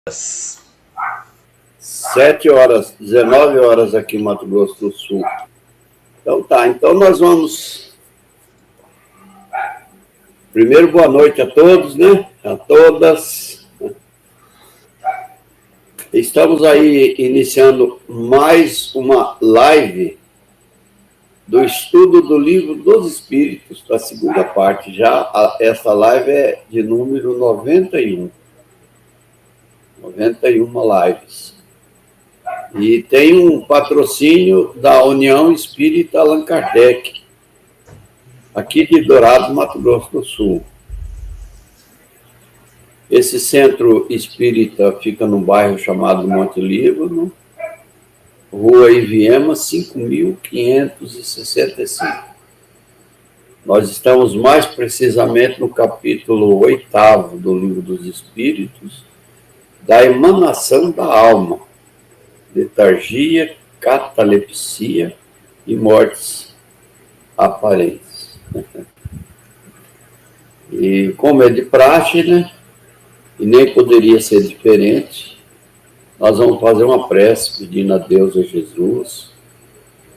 7h, 19h aqui em Mato Grosso do Sul. Então tá, então nós vamos... Primeiro, boa noite a todos, né? A todas. Estamos aí iniciando mais uma live do estudo do Livro dos Espíritos, da segunda parte. Essa live é de número 91. 91 lives. E tem um patrocínio da União Espírita Allan Kardec, aqui de Dourados, Mato Grosso do Sul. Esse centro espírita fica num bairro chamado Monte Líbano, Rua Iviema, 5.565. Nós estamos mais precisamente no capítulo 8º do Livro dos Espíritos, da emanação da alma, letargia, catalepsia e mortes aparentes. E como é de praxe, né? E nem poderia ser diferente, nós vamos fazer uma prece pedindo a Deus e a Jesus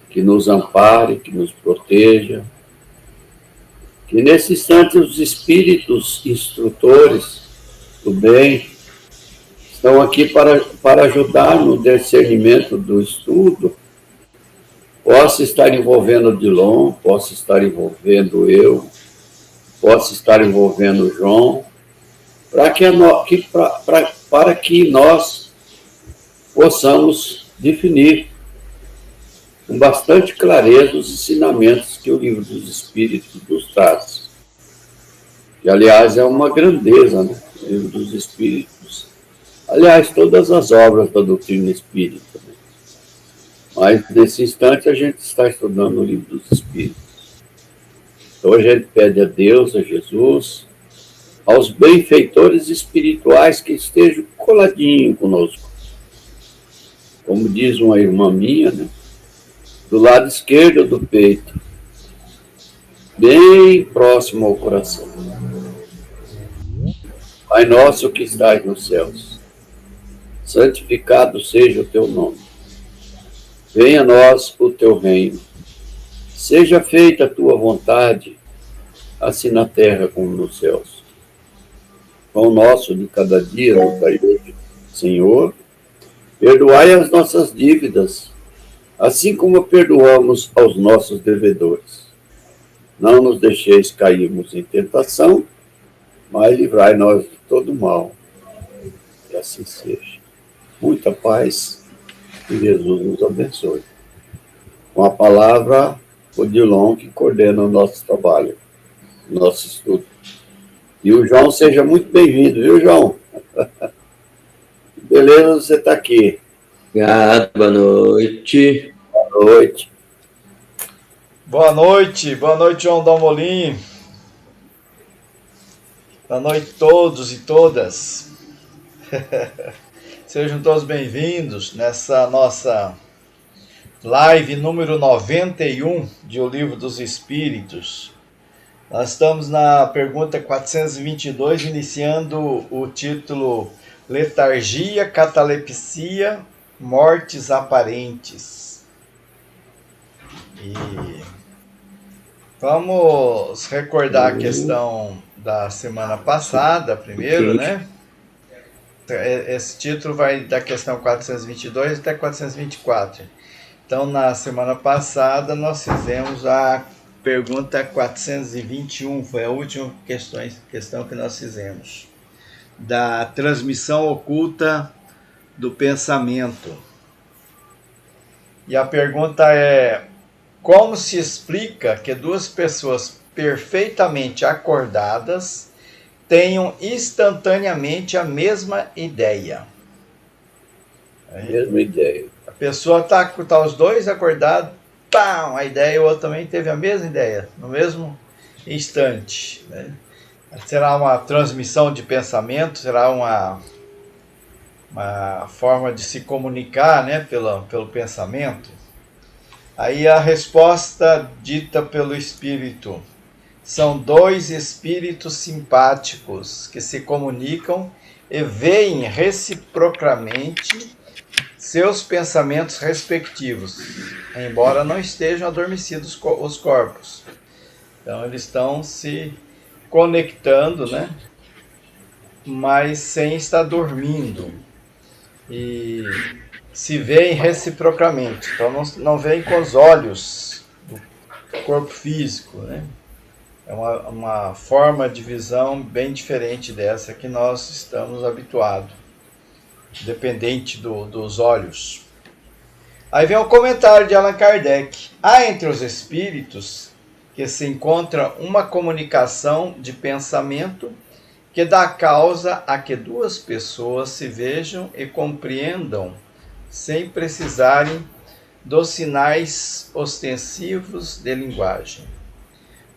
que nos ampare, que nos proteja, que nesse instante os espíritos instrutores do bem estão aqui para ajudar no discernimento do estudo. Possa estar envolvendo o Dilon, possa estar envolvendo eu, possa estar envolvendo o João, para que nós possamos definir com bastante clareza os ensinamentos que o Livro dos Espíritos nos traz. Que, aliás, é uma grandeza, né? O Livro dos Espíritos. Aliás, todas as obras da doutrina espírita. Né? Mas, nesse instante, a gente está estudando o Livro dos Espíritos. Então, a gente pede a Deus, a Jesus, aos benfeitores espirituais que estejam coladinho conosco. Como diz uma irmã minha, né? Do lado esquerdo do peito, bem próximo ao coração. Pai nosso que estás nos céus, santificado seja o teu nome. Venha a nós o teu reino. Seja feita a tua vontade, assim na terra como nos céus. Pão nosso de cada dia nos dai hoje, Senhor. Perdoai as nossas dívidas, assim como perdoamos aos nossos devedores. Não nos deixeis cairmos em tentação, mas livrai-nos de todo mal. Que assim seja. Muita paz e Jesus nos abençoe. Com a palavra, o Dilon, que coordena o nosso trabalho, o nosso estudo. E o João, seja muito bem-vindo, viu, João? Beleza, você está aqui. Obrigado, boa noite. Boa noite. Boa noite, João Dalmolin. Boa noite a todos e todas. Sejam todos bem-vindos nessa nossa live número 91 de O Livro dos Espíritos. Nós estamos na pergunta 422, iniciando o título Letargia, Catalepsia, Mortes Aparentes. E vamos recordar a questão da semana passada primeiro, né? Esse título vai da questão 422 até 424. Então, na semana passada, nós fizemos a pergunta 421, foi a última questão que nós fizemos, da transmissão oculta do pensamento. E a pergunta é: como se explica que duas pessoas perfeitamente acordadas tenham instantaneamente a mesma ideia? A mesma ideia. A pessoa tá os dois acordados, pá, a ideia, o outro também teve a mesma ideia, no mesmo instante, né? Será uma transmissão de pensamento, será uma forma de se comunicar, né, pelo pensamento? Aí a resposta dita pelo Espírito: são dois espíritos simpáticos que se comunicam e veem reciprocamente seus pensamentos respectivos, embora não estejam adormecidos os corpos. Então eles estão se conectando, né? Mas sem estar dormindo. E se veem reciprocamente. Então não veem com os olhos do corpo físico, né? É uma forma de visão bem diferente dessa que nós estamos habituados, dependente dos olhos. Aí vem o comentário de Allan Kardec. Há entre os espíritos que se encontra uma comunicação de pensamento que dá causa a que duas pessoas se vejam e compreendam sem precisarem dos sinais ostensivos de linguagem.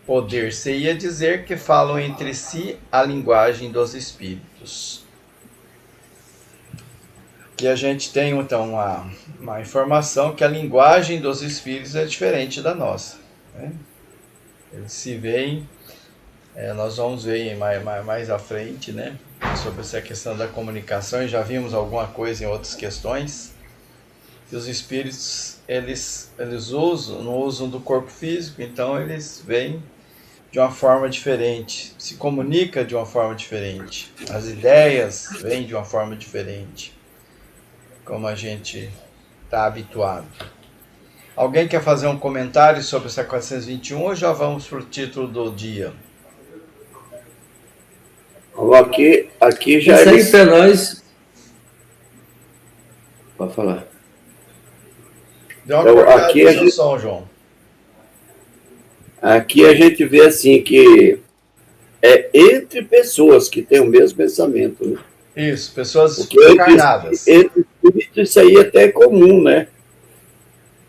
Poder-se-ia dizer que falam entre si a linguagem dos espíritos. Que a gente tem, então, uma informação que a linguagem dos espíritos é diferente da nossa, né? Eles se veem, nós vamos ver mais à frente, né, sobre essa questão da comunicação, e já vimos alguma coisa em outras questões, que os espíritos, eles não usam do corpo físico, então eles veem de uma forma diferente, se comunica de uma forma diferente, as ideias vêm de uma forma diferente, como a gente está habituado. Alguém quer fazer um comentário sobre essa 421 ou já vamos para o título do dia? Aqui já isso aí para nós. Pode falar. Deu uma cortada aqui no seu som, João. Aqui a gente vê assim que é entre pessoas que têm o mesmo pensamento, né? Isso, pessoas porque encarnadas. Entre espíritos isso aí até é comum, né?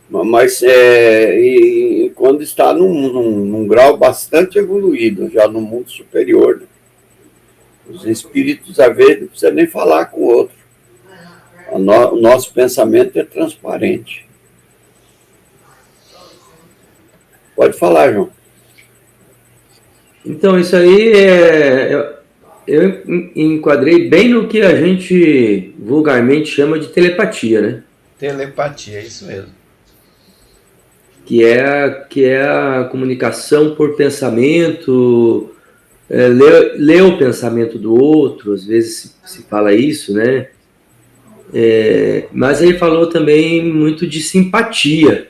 Mas e quando está num grau bastante evoluído, já no mundo superior, né? Os espíritos, às vezes, não precisa nem falar com o outro. O nosso pensamento é transparente. Pode falar, João. Então, isso aí eu enquadrei bem no que a gente vulgarmente chama de telepatia, né? Telepatia, é isso mesmo. Que é a comunicação por pensamento, ler o pensamento do outro, às vezes se fala isso, né? Mas ele falou também muito de simpatia.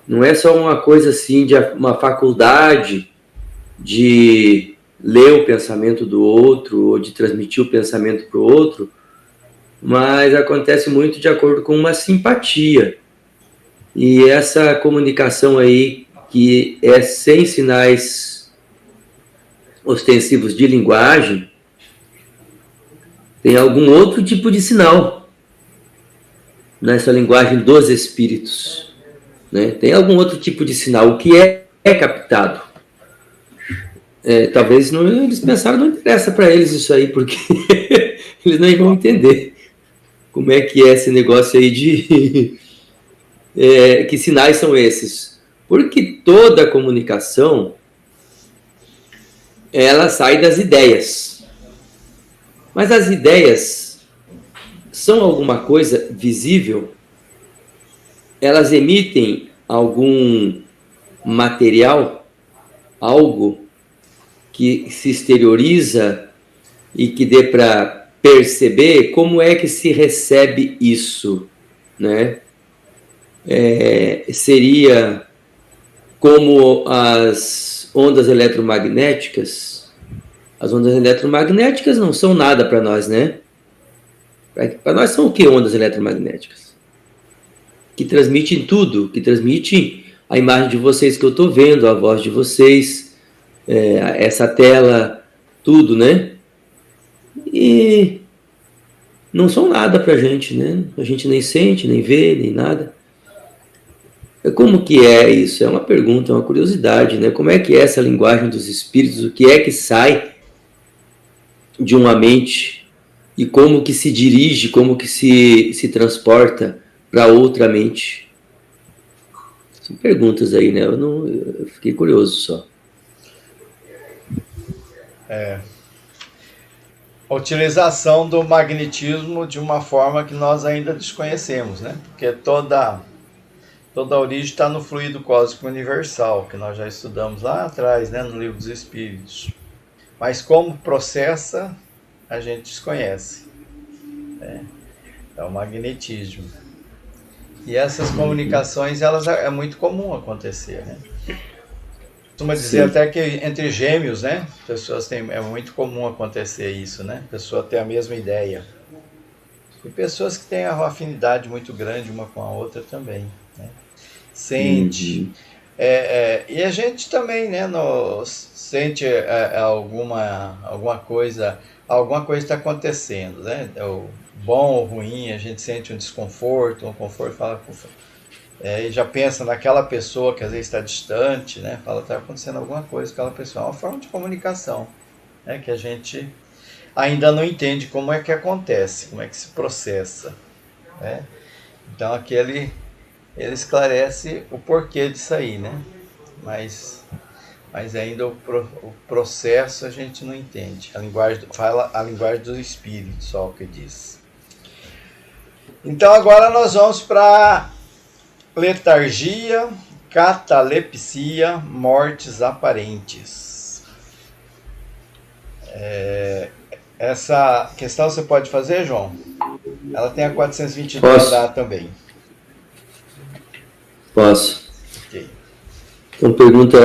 Não é só uma coisa assim, de uma faculdade de ler o pensamento do outro ou de transmitir o pensamento para o outro, mas acontece muito de acordo com uma simpatia. E essa comunicação aí, que é sem sinais ostensivos de linguagem, tem algum outro tipo de sinal nessa linguagem dos espíritos, né? Tem algum outro tipo de sinal, o que é captado. Talvez eles pensaram, não interessa para eles isso aí, porque eles não vão entender como é que é esse negócio aí de... que sinais são esses? Porque toda comunicação, ela sai das ideias. Mas as ideias são alguma coisa visível? Elas emitem algum material, algo que se exterioriza e que dê para perceber como é que se recebe isso, né? Seria como as ondas eletromagnéticas. As ondas eletromagnéticas não são nada para nós, né? Para nós são o que ondas eletromagnéticas? Que transmitem tudo, que transmitem a imagem de vocês que eu estou vendo, a voz de vocês, essa tela, tudo, né? E não são nada para a gente, né? A gente nem sente, nem vê, nem nada. Como que é isso? É uma pergunta, é uma curiosidade, né? Como é que é essa linguagem dos espíritos? O que é que sai de uma mente e como que se dirige, como que se transporta para outra mente? São perguntas aí, né? Eu fiquei curioso só. A utilização do magnetismo de uma forma que nós ainda desconhecemos, né? Porque toda a origem está no fluido cósmico universal, que nós já estudamos lá atrás, né, no Livro dos Espíritos. Mas como processa, a gente desconhece. É o magnetismo. E essas comunicações, elas é muito comum acontecer, né? Costuma dizer até que entre gêmeos, né? Pessoas têm, é muito comum acontecer isso, né? A pessoa ter a mesma ideia. E pessoas que têm uma afinidade muito grande uma com a outra também, né? Sente. E a gente também, né? Sente alguma coisa está acontecendo, né? O bom ou ruim, a gente sente um desconforto, fala, e já pensa naquela pessoa que às vezes está distante, né? Fala, está acontecendo alguma coisa com aquela pessoa. É uma forma de comunicação, né? Que a gente ainda não entende como é que acontece, como é que se processa, né? Então aqui ele esclarece o porquê disso aí, né? Mas ainda o processo a gente não entende. Fala a linguagem do espírito, só o que diz. Então agora nós vamos para letargia, catalepsia, mortes aparentes. Essa questão você pode fazer, João? Ela tem a 422 lá também. Posso. Okay. Então, pergunta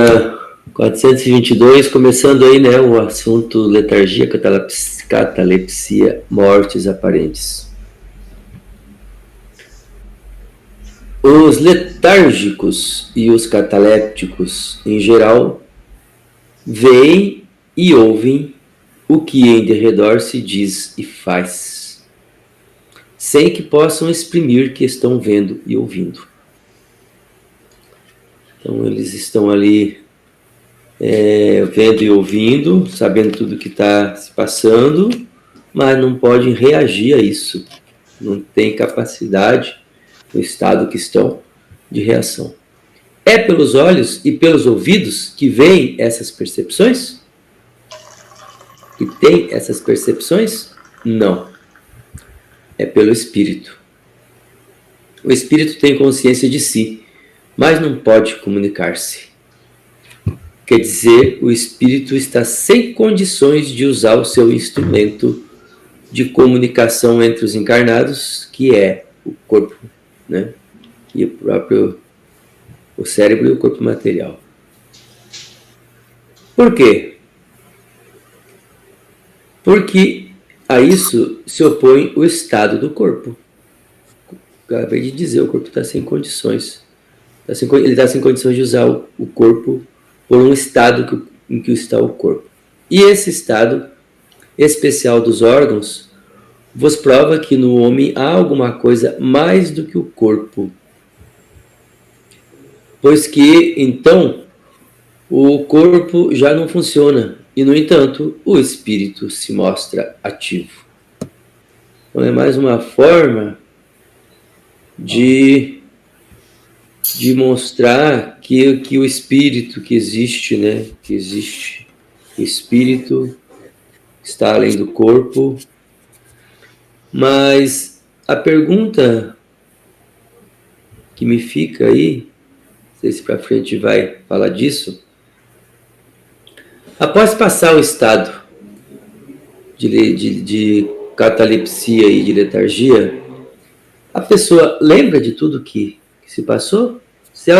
422, começando aí, né, o assunto letargia, catalepsia, mortes aparentes. Os letárgicos e os catalépticos, em geral, veem e ouvem o que em derredor se diz e faz, sem que possam exprimir que estão vendo e ouvindo. Então, eles estão ali vendo e ouvindo, sabendo tudo que está se passando, mas não podem reagir a isso. Não tem capacidade, no estado que estão, de reação. É pelos olhos e pelos ouvidos que veem essas percepções? Que tem essas percepções? Não. É pelo espírito. O espírito tem consciência de si, mas não pode comunicar-se. Quer dizer, o espírito está sem condições de usar o seu instrumento de comunicação entre os encarnados, que é o corpo, né? E o cérebro e o corpo material. Por quê? Porque a isso se opõe o estado do corpo. Acabei de dizer, o corpo está sem condições. Ele está sem condições de usar o corpo por um estado em que está o corpo. E esse estado especial dos órgãos vos prova que no homem há alguma coisa mais do que o corpo. Pois que, então, o corpo já não funciona e, no entanto, o espírito se mostra ativo. Então é mais uma forma de mostrar que o espírito que existe, né? Que existe. O espírito está além do corpo. Mas a pergunta que me fica aí, não sei se para frente vai falar disso, após passar o estado de catalepsia e de letargia, a pessoa lembra de tudo que se passou? Se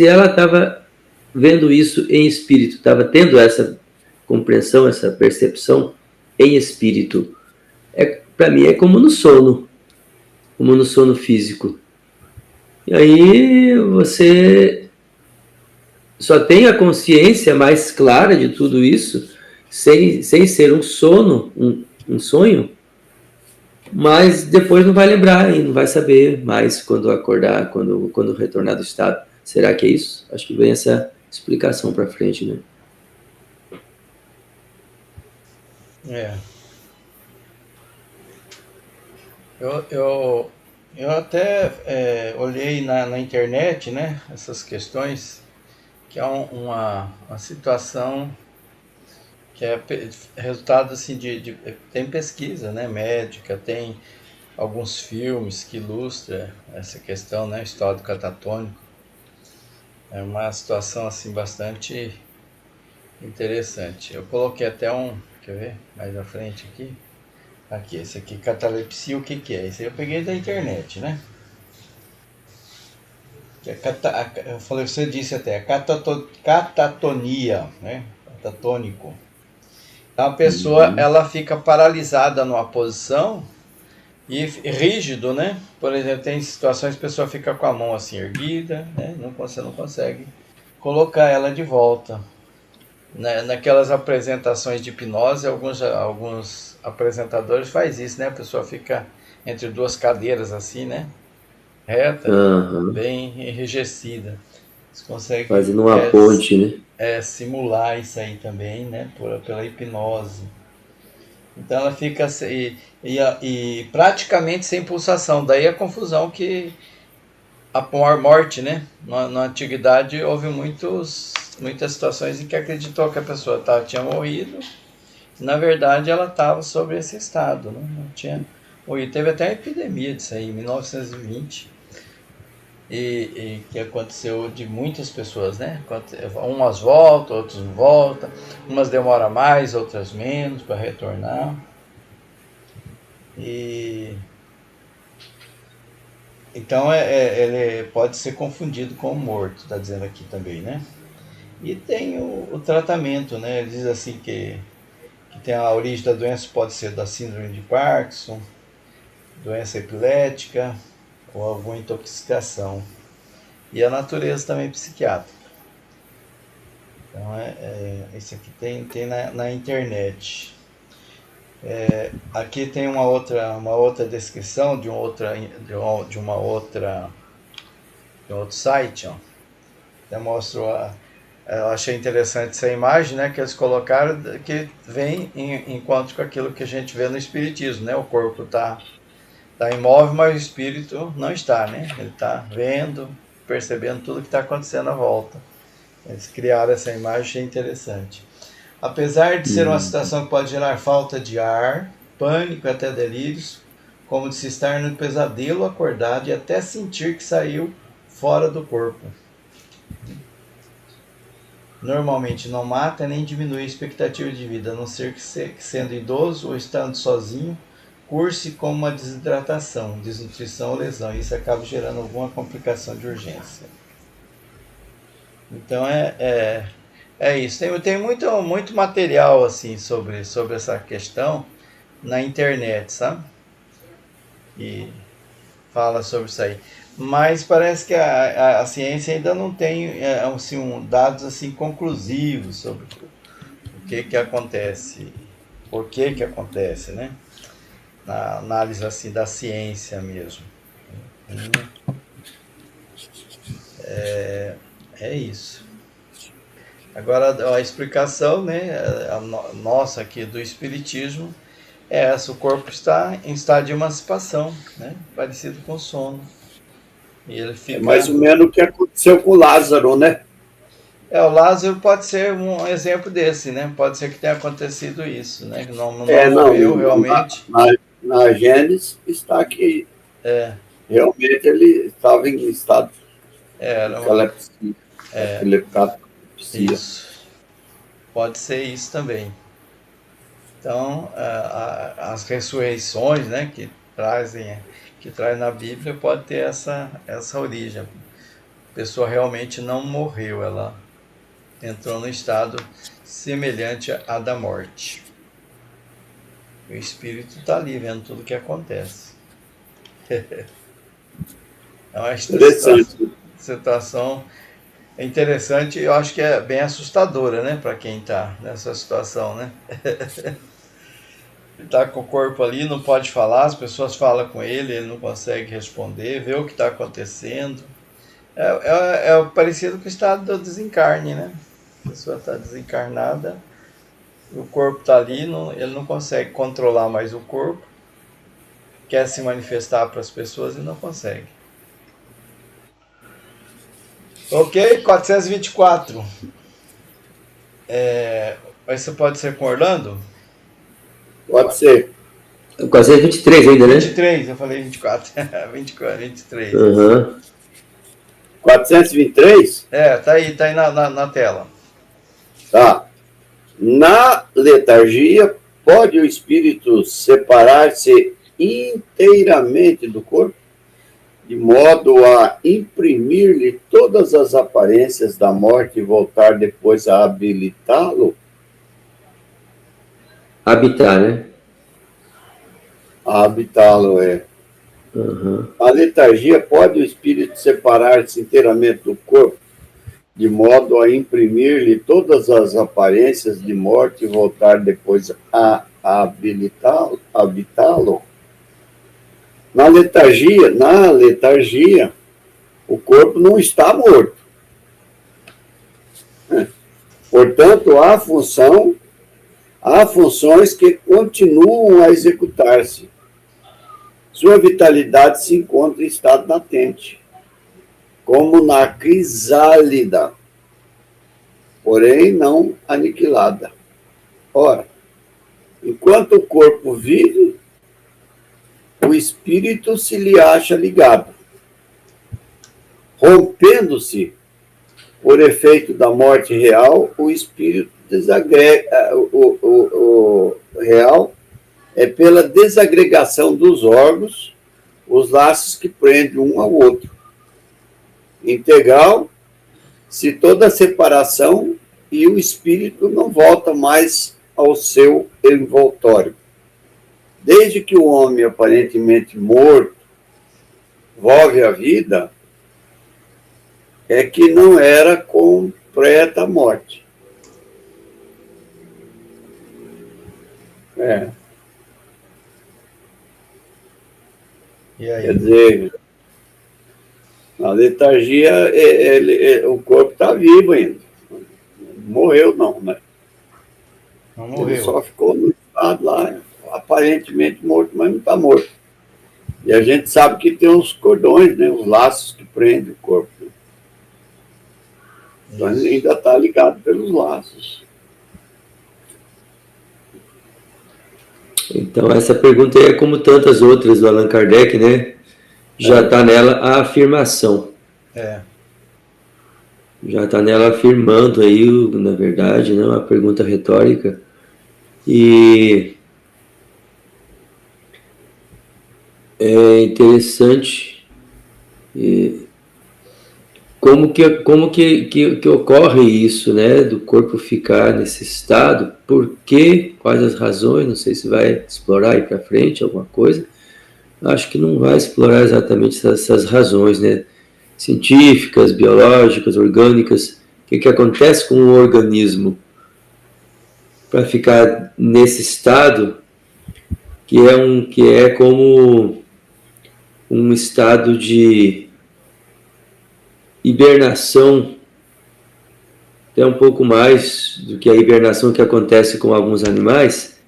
ela estava vendo isso em espírito, estava tendo essa compreensão, essa percepção em espírito, para mim é como no sono físico. E aí você só tem a consciência mais clara de tudo isso, sem ser um sono, um sonho, mas depois não vai lembrar e não vai saber mais quando acordar, quando retornar do estado. Será que é isso? Acho que vem essa explicação para frente, né? Eu até olhei na internet, né, essas questões, que é uma situação que é resultado assim tem pesquisa, né, médica, tem alguns filmes que ilustram essa questão, né, estado catatônico. É uma situação assim bastante interessante. Eu coloquei até quer ver, mais à frente aqui. Aqui, esse aqui, catalepsia, o que que é? Esse aí eu peguei da internet, né? Que eu falei, você disse até, catatonia, né? Catatônico. Então a pessoa, Uhum. ela fica paralisada numa posição e rígido, né? Por exemplo, tem situações que a pessoa fica com a mão assim erguida, né? Você não consegue colocar ela de volta. Naquelas apresentações de hipnose, alguns apresentadores faz isso, né? A pessoa fica entre duas cadeiras assim, né? Reta, Aham. bem enrijecida. Você consegue Fazendo uma ponte, né? simular isso aí também, né? Pela hipnose. Então ela fica e praticamente sem pulsação. Daí a confusão que a morte, né? Na antiguidade houve muitas situações em que acreditou que a pessoa tinha morrido. Na verdade ela estava sobre esse estado, né? Não tinha morrido. Teve até uma epidemia disso aí, em 1920. E que aconteceu de muitas pessoas, né? Umas voltam, outras não voltam, umas demoram mais, outras menos para retornar. E então ele pode ser confundido com o morto, está dizendo aqui também, né? E tem o tratamento, né? Ele diz assim que tem a origem da doença pode ser da síndrome de Parkinson, doença epilética ou alguma intoxicação. E a natureza também psiquiátrica. Então, esse aqui tem na internet. Aqui tem uma outra descrição de um outro site. Ó. Eu mostro eu achei interessante essa imagem, né, que eles colocaram, que vem em encontro com aquilo que a gente vê no espiritismo, né? O corpo tá imóvel, mas o espírito não está, né? Ele está vendo, percebendo tudo que está acontecendo à volta. Eles criaram essa imagem, achei interessante. Apesar de ser uma situação que pode gerar falta de ar, pânico e até delírios, como de se estar no pesadelo acordado e até sentir que saiu fora do corpo. Normalmente não mata nem diminui a expectativa de vida, a não ser que sendo idoso ou estando sozinho, curse como uma desidratação, desnutrição ou lesão. Isso acaba gerando alguma complicação de urgência. Então é isso. Tem muito material assim sobre essa questão na internet, sabe? E fala sobre isso aí. Mas parece que a ciência ainda não tem assim, dados assim conclusivos sobre o que acontece, por que acontece, né? Na análise assim da ciência mesmo. É isso. Agora a explicação, né, nossa aqui do espiritismo é essa: o corpo está em estado de emancipação, né, parecido com o sono. E ele É fica. mais ou menos o que aconteceu com Lázaro, né? O Lázaro pode ser um exemplo desse, né? Pode ser que tenha acontecido isso, né? Que não Não, morreu realmente. na Gênesis está que É, realmente ele estava em estado de era uma, catalepsia. Catalepsia. isso. Pode ser isso também. Então, as ressurreições, né, que traz na Bíblia, pode ter essa origem. A pessoa realmente não morreu, ela entrou no estado semelhante à da morte. O espírito está ali vendo tudo o que acontece. É uma Interessante. situação interessante, eu acho que é bem assustadora, né, para quem está nessa situação, né? Ele está com o corpo ali, não pode falar, as pessoas falam com ele não consegue responder, vê o que está acontecendo. É parecido com o estado do desencarne, né? A pessoa está desencarnada, o corpo está ali, ele não consegue controlar mais o corpo, quer se manifestar para as pessoas e não consegue. Ok, 424. Mas você pode ser com Orlando? Pode ser. 423 ainda, né? 23, eu falei 24. 24, 23. Uhum. 423? Tá aí na tela. Tá. Na letargia, pode o espírito separar-se inteiramente do corpo, de modo a imprimir-lhe todas as aparências da morte e voltar depois a habilitá-lo? Habitar, né? A habitá-lo, é. Uhum. A letargia, pode o espírito separar-se inteiramente do corpo, de modo a imprimir-lhe todas as aparências de morte e voltar depois a habitá-lo? Na letargia, o corpo não está morto. Portanto, há funções que continuam a executar-se. Sua vitalidade se encontra em estado latente, como na crisálida, porém não aniquilada. Ora, enquanto o corpo vive, o espírito se lhe acha ligado. Rompendo-se por efeito da morte real, o espírito desagrega. O real é pela desagregação dos órgãos, os laços que prendem um ao outro. Integral, se toda a separação e o espírito não volta mais ao seu envoltório. Desde que o homem aparentemente morto volve à vida, é que não era completa a morte. E aí? Quer dizer, na letargia, o corpo está vivo ainda. Não morreu, não, né? Não morreu. Ele só ficou no estado lá, aparentemente morto, mas não está morto. E a gente sabe que tem os cordões, né, os laços que prendem o corpo. Então ele ainda está ligado pelos laços. Então, essa pergunta aí é como tantas outras do Allan Kardec, né? Já está nela a afirmação. Já está nela afirmando aí, na verdade, né? Uma pergunta retórica. E é interessante como que ocorre isso, né? Do corpo ficar nesse estado, por quê, quais as razões, não sei se vai explorar aí para frente alguma coisa. Acho que não vai explorar exatamente essas razões, né? Científicas, biológicas, orgânicas, o que acontece com o organismo para ficar nesse estado que é como um estado de hibernação, até um pouco mais do que a hibernação que acontece com alguns animais,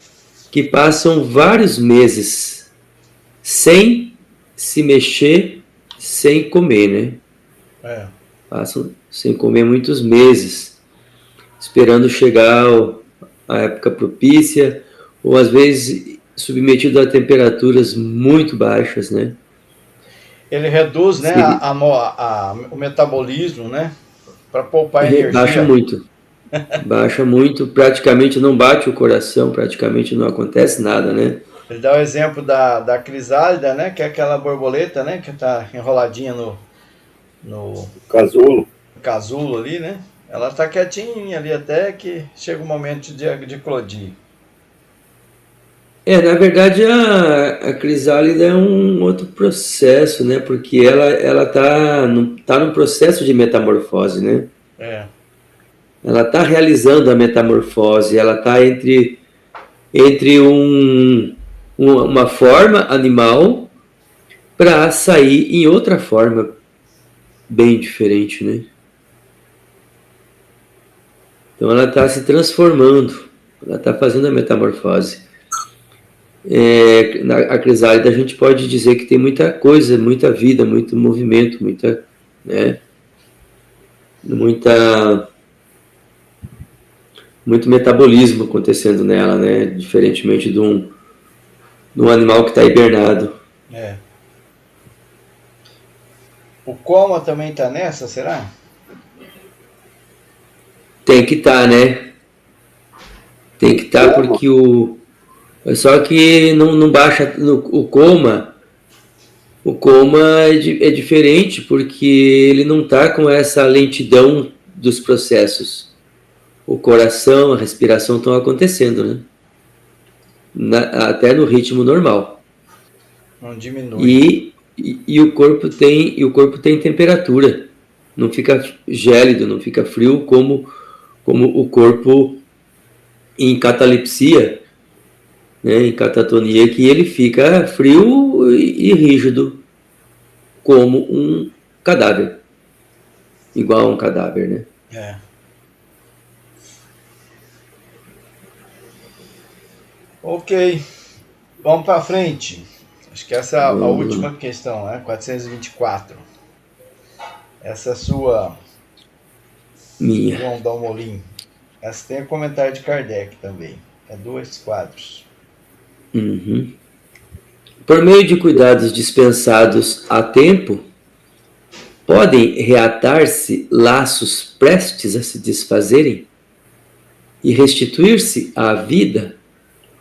que passam vários meses sem se mexer, sem comer, né? Passam sem comer muitos meses, esperando chegar a época propícia, ou às vezes submetido a temperaturas muito baixas, né? Ele reduz, né, o metabolismo, né, para poupar energia. Baixa muito, praticamente não bate o coração, praticamente não acontece nada, né? Ele dá o exemplo da crisálida, né, que é aquela borboleta, né, que está enroladinha no casulo ali, né? Ela está quietinha ali até que chega o momento de eclodir. Na verdade, a crisálida é um outro processo, né? Porque ela tá no processo de metamorfose, né? Ela está realizando a metamorfose, ela está entre uma forma animal para sair em outra forma bem diferente, né? Então ela está se transformando, ela está fazendo a metamorfose. A crisálida a gente pode dizer que tem muita coisa, muita vida, muito movimento, muita muito metabolismo acontecendo nela, né? Diferentemente de um animal que está hibernado. É. O coma também está nessa, será? Tem que estar, né? Tem que estar porque só que não baixa o coma. O coma é diferente porque ele não está com essa lentidão dos processos. O coração, a respiração estão acontecendo, né? Até no ritmo normal. Não diminui. E o corpo tem temperatura. Não fica gélido, não fica frio como o corpo em catalepsia, né, em catatonia, que ele fica frio e rígido como um cadáver. Igual a um cadáver, né? É. Ok. Vamos para frente. Acho que essa é a última questão, né? 424. Essa é a sua... Minha. João Dalmolin. Essa tem o comentário de Kardec também. É 2 quadros. Uhum. Por meio de cuidados dispensados a tempo, podem reatar-se laços prestes a se desfazerem e restituir-se à vida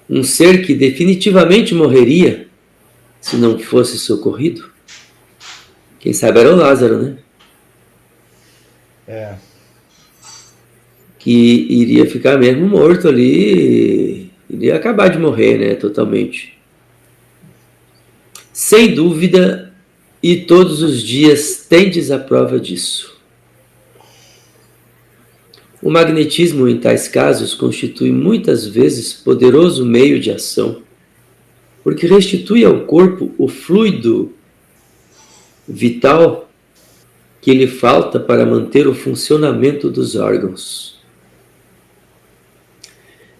um ser que definitivamente morreria se não fosse socorrido? Quem sabe era o Lázaro, né? É. Que iria ficar mesmo morto ali, iria acabar de morrer, né? Totalmente. Sem dúvida, e todos os dias tendes a prova disso. O magnetismo, em tais casos, constitui muitas vezes poderoso meio de ação, porque restitui ao corpo o fluido vital que lhe falta para manter o funcionamento dos órgãos.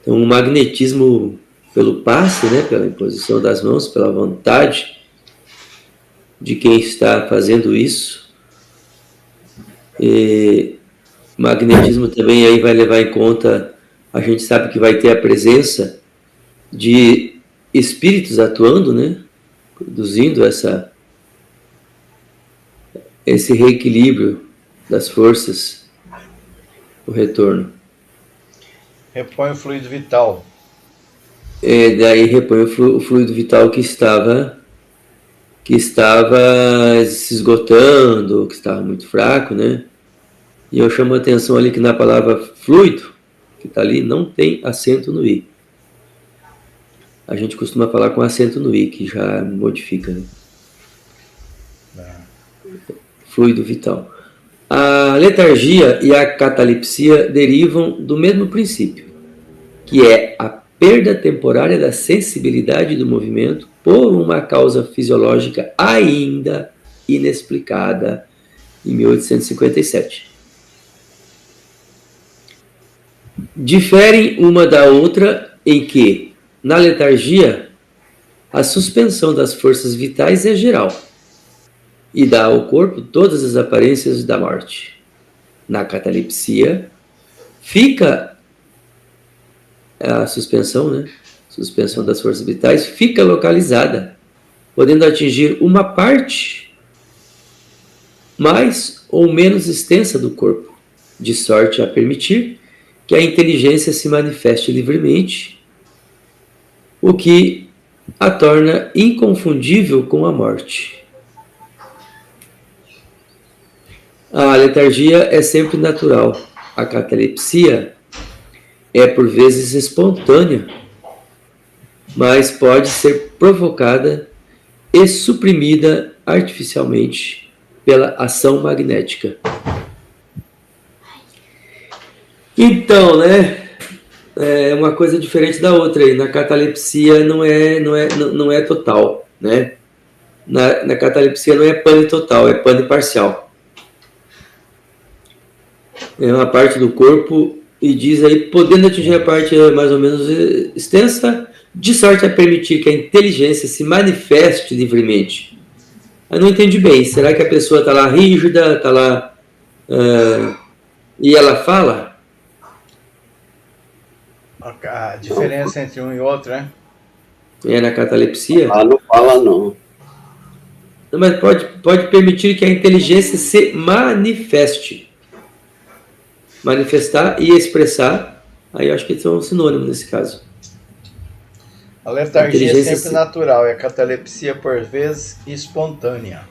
Então, o magnetismo pelo passe, né, pela imposição das mãos, pela vontade de quem está fazendo isso. Magnetismo também aí vai levar em conta, a gente sabe que vai ter a presença de espíritos atuando, né, produzindo esse reequilíbrio das forças, o retorno. Repõe o fluido vital. Daí repõe o fluido vital que estava se esgotando, que estava muito fraco, né? E eu chamo a atenção ali que na palavra fluido, que está ali, não tem acento no i. A gente costuma falar com acento no i, que já modifica, né? Fluido vital. A letargia e a catalepsia derivam do mesmo princípio, que é a perda temporária da sensibilidade do movimento por uma causa fisiológica ainda inexplicada em 1857. Diferem uma da outra em que, na letargia, a suspensão das forças vitais é geral e dá ao corpo todas as aparências da morte. Na catalepsia, fica a suspensão, né? Suspensão das forças vitais fica localizada, podendo atingir uma parte mais ou menos extensa do corpo, de sorte a permitir que a inteligência se manifeste livremente, o que a torna inconfundível com a morte. A letargia é sempre natural. A catalepsia é por vezes espontânea, mas pode ser provocada e suprimida artificialmente pela ação magnética. Então, né, é uma coisa diferente da outra aí. Na catalepsia não é total, né? Na catalepsia não é pane total, é pane parcial. É uma parte do corpo, e diz aí, podendo atingir a parte mais ou menos extensa, de sorte a permitir que a inteligência se manifeste livremente. Eu não entendi bem. Será que a pessoa está lá rígida, está lá e ela fala? A diferença entre um e outro, né? É na catalepsia. Ah, não fala não. Mas pode permitir que a inteligência se manifeste. Manifestar e expressar, aí eu acho que são sinônimos nesse caso. A letargia é sempre se... natural, e a catalepsia, por vezes, espontânea.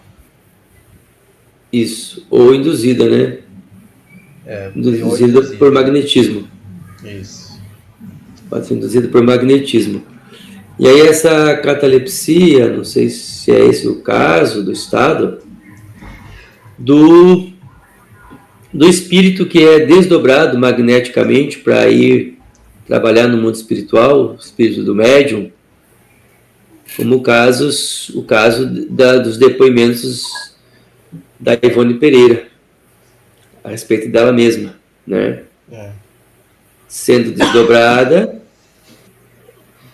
Isso, ou induzida, né? Induzida por magnetismo. Isso. Pode ser induzida por magnetismo. E aí essa catalepsia, não sei se é esse o caso do estado, do espírito que é desdobrado magneticamente para ir trabalhar no mundo espiritual, o espírito do médium, como o caso dos depoimentos da Ivone Pereira a respeito dela mesma, né? Sendo desdobrada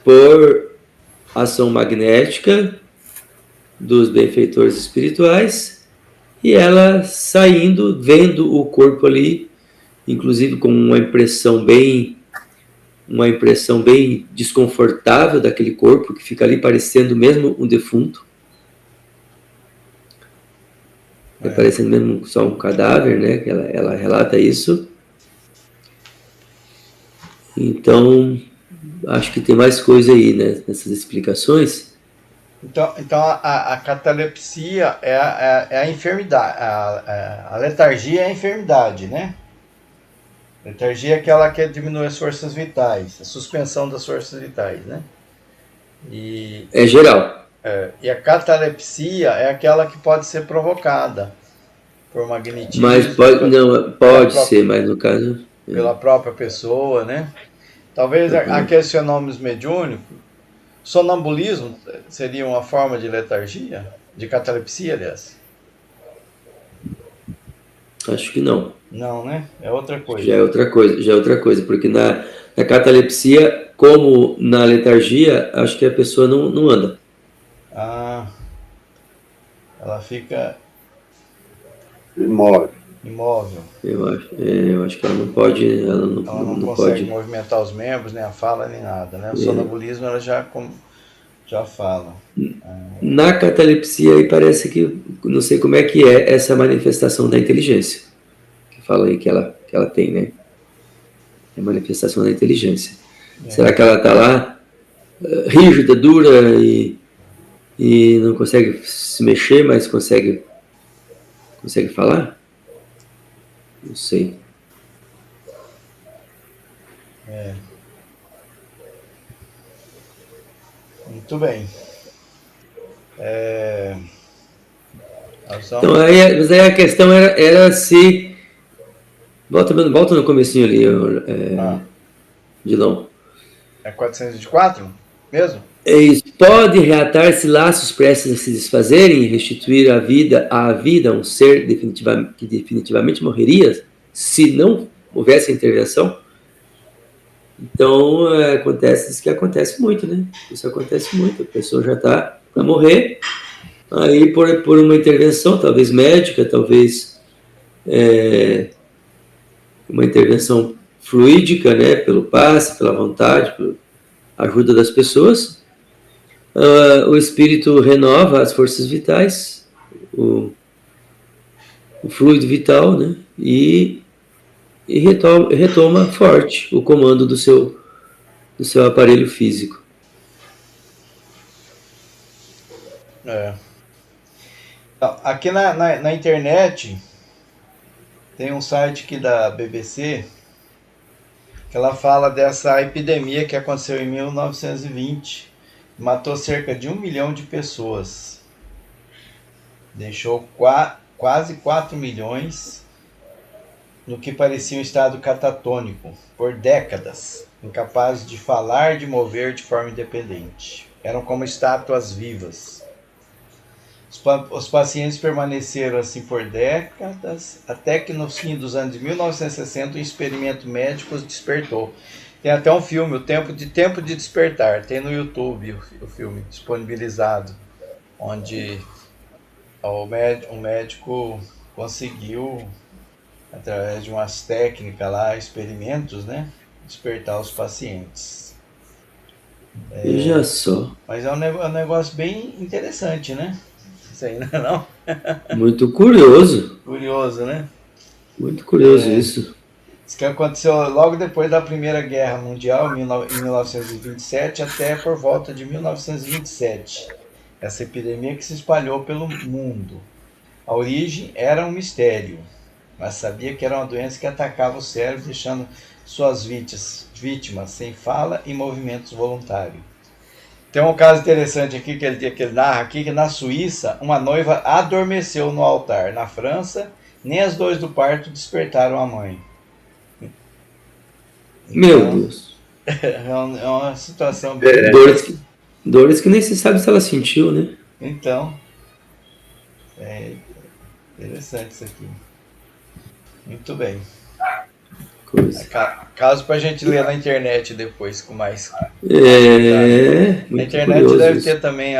por ação magnética dos benfeitores espirituais e ela saindo, vendo o corpo ali, inclusive com uma impressão bem desconfortável daquele corpo que fica ali parecendo mesmo um defunto, parecendo mesmo só um cadáver, né? Ela relata isso. Então acho que tem mais coisa aí, né, nessas explicações. Então a catalepsia é a enfermidade, a letargia é a enfermidade, né? Letargia é aquela que diminui as forças vitais, a suspensão das forças vitais, né? É geral. E a catalepsia é aquela que pode ser provocada por magnetismo. Mas pode ser, mas no caso... Pela própria pessoa, né? Talvez aqueles fenômenos mediúnicos, sonambulismo seria uma forma de letargia? De catalepsia, aliás? Acho que não. Não, né? É outra coisa. Já é outra coisa, porque na catalepsia, como na letargia, acho que a pessoa não anda. Ela fica imóvel. Eu acho que ela não pode. Ela não consegue movimentar os membros, nem a fala, nem nada, né? O sonambulismo ela já fala. Na catalepsia aí parece que, não sei como é que é essa manifestação da inteligência. Que fala aí que ela tem, né? É a manifestação da inteligência. Será que ela está lá rígida, dura e não consegue se mexer, mas consegue falar? Não sei. Muito bem. Então, mas aí a questão era se... Volta no comecinho ali, Dilon. É 424 mesmo? É isso. Pode reatar-se laços prestes a se desfazerem e restituir à vida um ser que definitivamente morreria se não houvesse intervenção? Então, diz que acontece muito, né? Isso acontece muito. A pessoa já está para morrer, aí por uma intervenção, talvez médica, talvez uma intervenção fluídica, né? Pelo passe, pela vontade, pela ajuda das pessoas, o espírito renova as forças vitais, o fluido vital, né? E retoma forte o comando do seu aparelho físico. Aqui na internet tem um site aqui da BBC que ela fala dessa epidemia que aconteceu em 1920, matou cerca de 1 milhão de pessoas, deixou quase 4 milhões no que parecia um estado catatônico por décadas, incapazes de falar, de mover de forma independente. Eram como estátuas vivas. Os pacientes permaneceram assim por décadas, até que no fim dos anos de 1960 o experimento médico os despertou. Tem até um filme, o Tempo de Despertar, tem no YouTube o filme disponibilizado, onde o médico conseguiu, através de umas técnicas lá, experimentos, né, despertar os pacientes. Veja só. Mas é um negócio bem interessante, né? Isso aí, não? Muito curioso. Curioso, né? Muito curioso isso. Isso que aconteceu logo depois da Primeira Guerra Mundial, em 1927, até por volta de 1927. Essa epidemia que se espalhou pelo mundo. A origem era um mistério, mas sabia que era uma doença que atacava o cérebro, deixando suas vítimas sem fala e movimentos voluntários. Tem um caso interessante aqui que ele narra aqui, que na Suíça, uma noiva adormeceu no altar. Na França, nem as dores do parto despertaram a mãe. Meu Deus. É uma situação bem... Dores que nem se sabe se ela sentiu, né? Então, é interessante isso aqui. Muito bem. Caso pra gente ler na internet depois com mais... Na internet deve ter também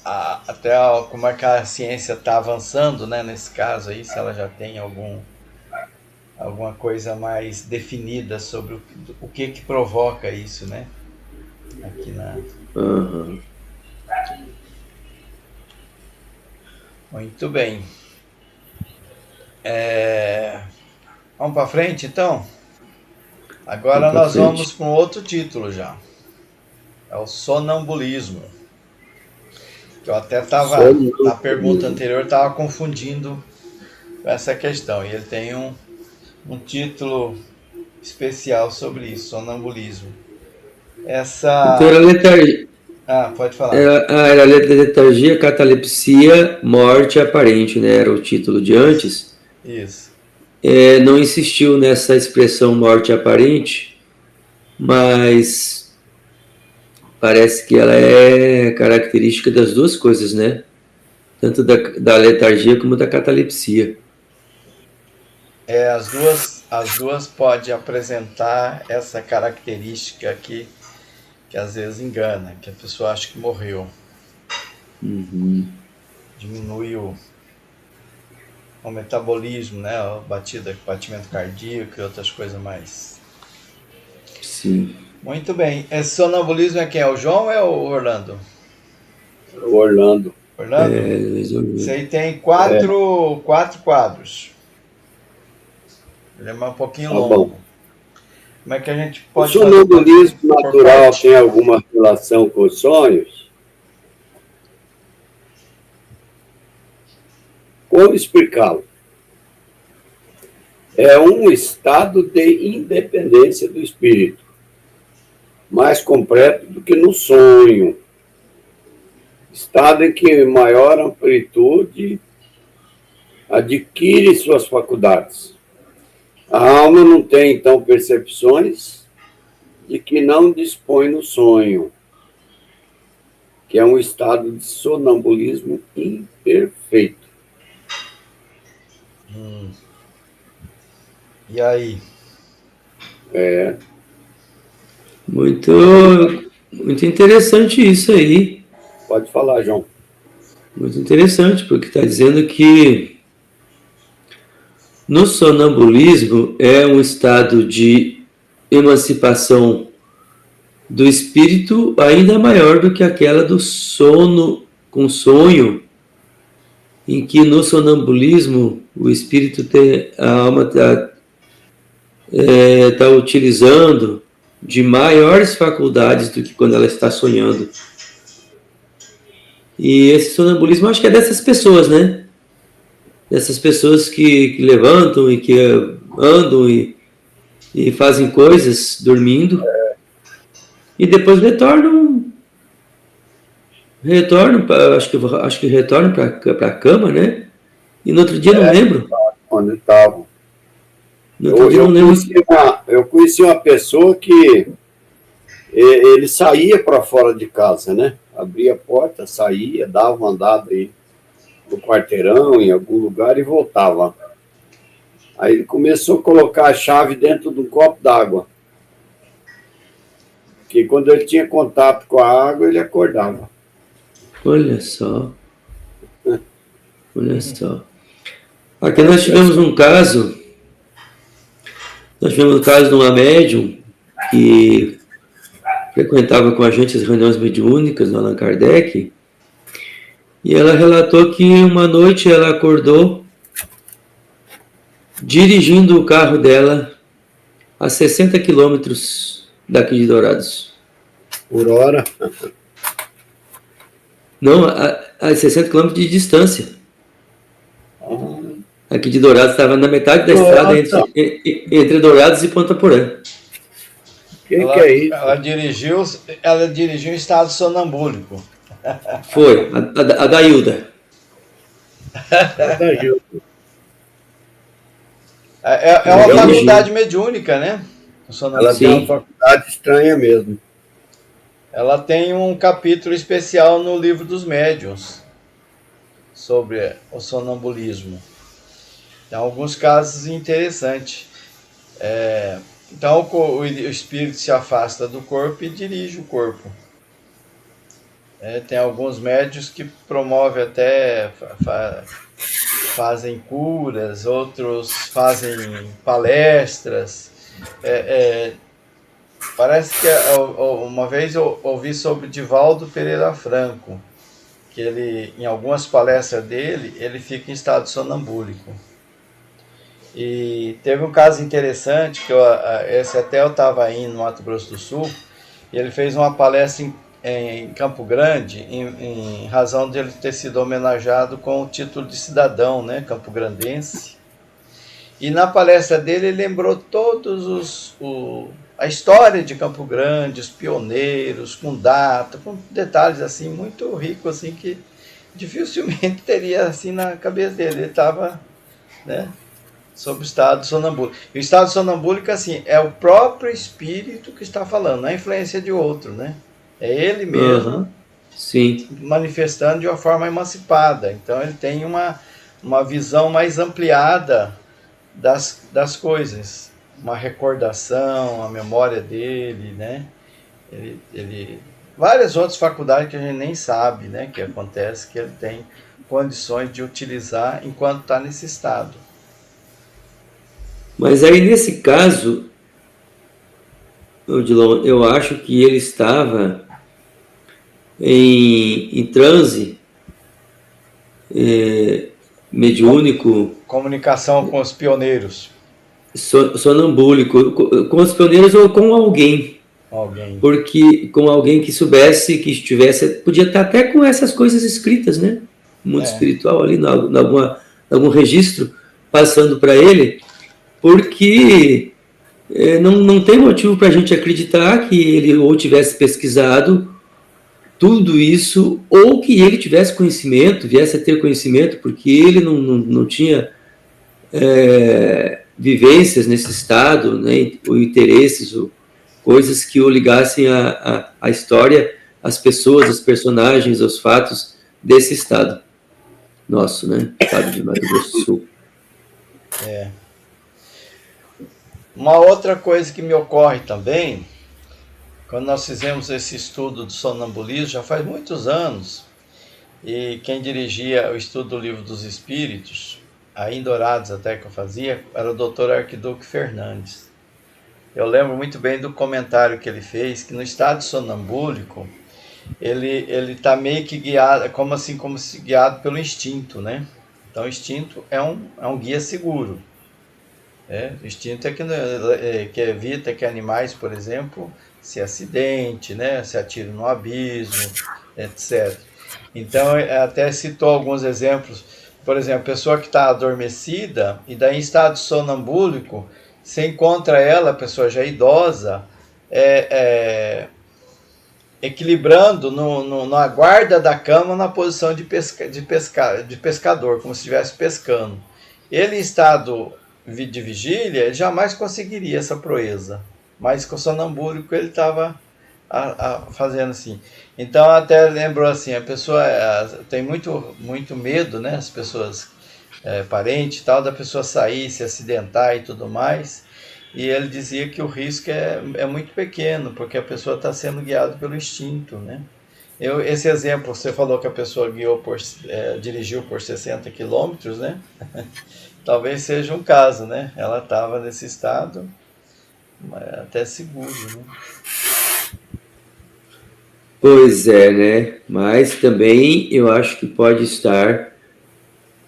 até como é que a ciência está avançando, né, nesse caso aí, se ela já tem alguma coisa mais definida sobre o que provoca isso, né? Aqui na... Muito bem. Vamos para frente, então? Agora nós vamos para um outro título já. É o sonambulismo. Que eu até estava, na pergunta anterior, estava confundindo essa questão. E ele tem um título especial sobre isso, sonambulismo. Então era letargia. Pode falar. Era letargia, catalepsia, morte aparente, né? Era o título de antes. Isso. Não insistiu nessa expressão morte aparente, mas parece que ela é característica das duas coisas, né? Tanto da letargia como da catalepsia. As duas podem apresentar essa característica aqui, que às vezes engana, que a pessoa acha que morreu. Diminui o metabolismo, né? O batimento cardíaco e outras coisas mais. Sim. Muito bem. Esse sonambulismo é quem? É o João ou é o Orlando? O Orlando. Orlando? Isso aí tem quatro quadros. Ele é um pouquinho longo. Bom. Como é que a gente pode fazer? O sonambulismo natural tem alguma relação com os sonhos? Como explicá-lo? É um estado de independência do espírito, mais completo do que no sonho. Estado em que maior amplitude adquire suas faculdades. A alma não tem, então, percepções de que não dispõe no sonho, que é um estado de sonambulismo imperfeito. E aí? Muito interessante isso aí. Pode falar, João. Muito interessante, porque está dizendo que no sonambulismo é um estado de emancipação do espírito ainda maior do que aquela do sono com sonho, em que no sonambulismo o espírito a alma está utilizando de maiores faculdades do que quando ela está sonhando. E esse sonambulismo acho que é dessas pessoas, né? Dessas pessoas que levantam e que andam e fazem coisas dormindo e depois retornam, acho que retornam para a cama, né? E no outro dia não lembro. Onde estavam. Eu conheci uma pessoa que ele saía para fora de casa, né? Abria a porta, saía, dava uma andada aí no quarteirão, em algum lugar, e voltava. Aí ele começou a colocar a chave dentro de um copo d'água. Que quando ele tinha contato com a água, ele acordava. Olha só. Olha só. Aqui nós tivemos um caso Nós tivemos o caso de uma médium que frequentava com a gente as reuniões mediúnicas do Allan Kardec, e ela relatou que uma noite ela acordou dirigindo o carro dela a 60 quilômetros daqui de Dourados. Por hora? Não, a 60 quilômetros de distância. Ah, Aqui de Dourados, estava na metade da estrada entre Dourados e Ponta Porã. que é isso? Ela dirigiu em estado sonambúlico. Foi, a da Hilda. É uma faculdade mediúnica, né? Ela tem uma faculdade estranha mesmo. Ela tem um capítulo especial no livro dos médiuns sobre o sonambulismo. Tem alguns casos interessantes. Então o espírito se afasta do corpo e dirige o corpo. Tem alguns médiuns que promovem até, fazem curas, outros fazem palestras. Parece que uma vez eu ouvi sobre Divaldo Pereira Franco, que ele, em algumas palestras dele, ele fica em estado sonambúlico. E teve um caso interessante, que esse até eu estava indo no Mato Grosso do Sul, e ele fez uma palestra em Campo Grande, em razão de ele ter sido homenageado com o título de cidadão, né, campograndense. E na palestra dele ele lembrou todos a história de Campo Grande, os pioneiros, com data, com detalhes assim muito ricos, assim, que dificilmente teria assim na cabeça dele. Ele estava, né, sobre o estado sonambúlico. E o estado sonambúlico, assim, é o próprio espírito que está falando, não é a influência de outro, né? É ele mesmo, sim, manifestando de uma forma emancipada. Então ele tem uma visão mais ampliada das coisas, uma recordação, a memória dele, né? Ele várias outras faculdades que a gente nem sabe, né, que acontece, que ele tem condições de utilizar enquanto está nesse estado. Mas aí nesse caso, Odilon, eu acho que ele estava em transe mediúnico, comunicação com os pioneiros, sonambúlico, com os pioneiros ou com alguém, porque com alguém que soubesse, que estivesse, podia estar até com essas coisas escritas, né? Mundo espiritual ali, algum registro passando para ele, porque não tem motivo para a gente acreditar que ele ou tivesse pesquisado tudo isso, ou que ele tivesse conhecimento, viesse a ter conhecimento, porque ele não tinha vivências nesse estado, né, ou interesses, ou coisas que o ligassem à história, às pessoas, aos personagens, aos fatos desse estado nosso, né, estado de Mato Grosso do Sul. Uma outra coisa que me ocorre também, quando nós fizemos esse estudo do sonambulismo, já faz muitos anos, e quem dirigia o estudo do Livro dos Espíritos, aí em Dourados até que eu fazia, era o Dr. Arquiduque Fernandes. Eu lembro muito bem do comentário que ele fez, que no estado sonambúlico, ele está meio que guiado, como se guiado pelo instinto, né? Então o instinto é um guia seguro. O instinto é que evita que animais, por exemplo, se acidente, né, se atire no abismo, etc. Então, até citou alguns exemplos. Por exemplo, a pessoa que está adormecida e daí em estado sonambúlico, você encontra ela, a pessoa já idosa, equilibrando na guarda da cama na posição de pescador, como se estivesse pescando. Ele em estado de vigília, ele jamais conseguiria essa proeza. Mas com o sonambúlico ele estava fazendo assim. Então até lembrou assim, a pessoa tem muito medo, né? As pessoas, parentes e tal, da pessoa sair, se acidentar e tudo mais. E ele dizia que o risco é muito pequeno, porque a pessoa está sendo guiada pelo instinto, né? Esse exemplo, você falou que a pessoa dirigiu por 60 quilômetros, né? Talvez seja um caso, né? Ela estava nesse estado até seguro, né? Pois é, né? Mas também eu acho que pode estar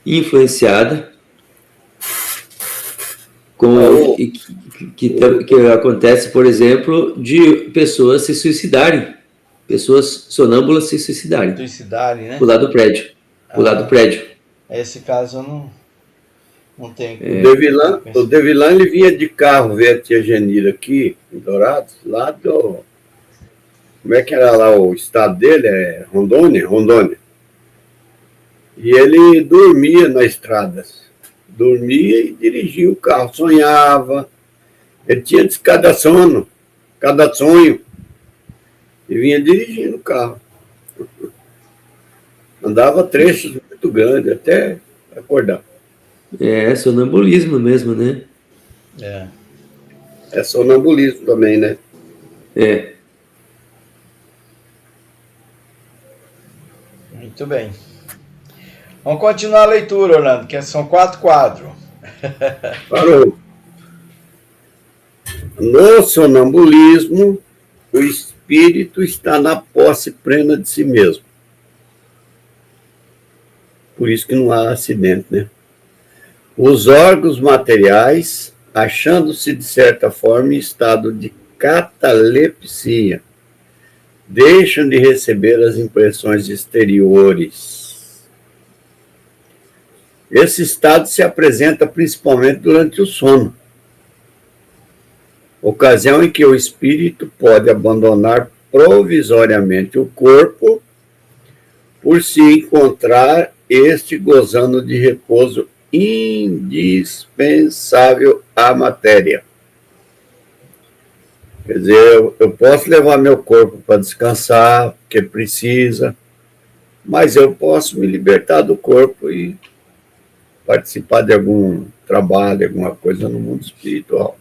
influenciada com O, que acontece, por exemplo, de pessoas se suicidarem, pessoas sonâmbulas se suicidarem, Suicidarem, né? pular do prédio, pular do Ah, prédio. esse caso eu não tenho o conhecimento. Devilan ele vinha de carro ver a tia Genira aqui, em Dourados, lá do. Como é que era lá o estado dele? É Rondônia? Rondônia. E ele dormia na estrada. Dormia e dirigia o carro, sonhava. Ele tinha de cada sonho, e vinha dirigindo o carro. Andava trechos muito grandes até acordar. É sonambulismo mesmo, né? É. É sonambulismo também, né? É. Muito bem. Vamos continuar a leitura, Orlando, que são 4 quadros. Parou. No sonambulismo, o espírito está na posse plena de si mesmo. Por isso que não há acidente, né? Os órgãos materiais, achando-se de certa forma em estado de catalepsia, deixam de receber as impressões exteriores. Esse estado se apresenta principalmente durante o sono, ocasião em que o espírito pode abandonar provisoriamente o corpo por se encontrar este gozando de repouso indispensável à matéria. Quer dizer, eu posso levar meu corpo para descansar, porque precisa, mas eu posso me libertar do corpo e participar de algum trabalho, alguma coisa no mundo espiritual.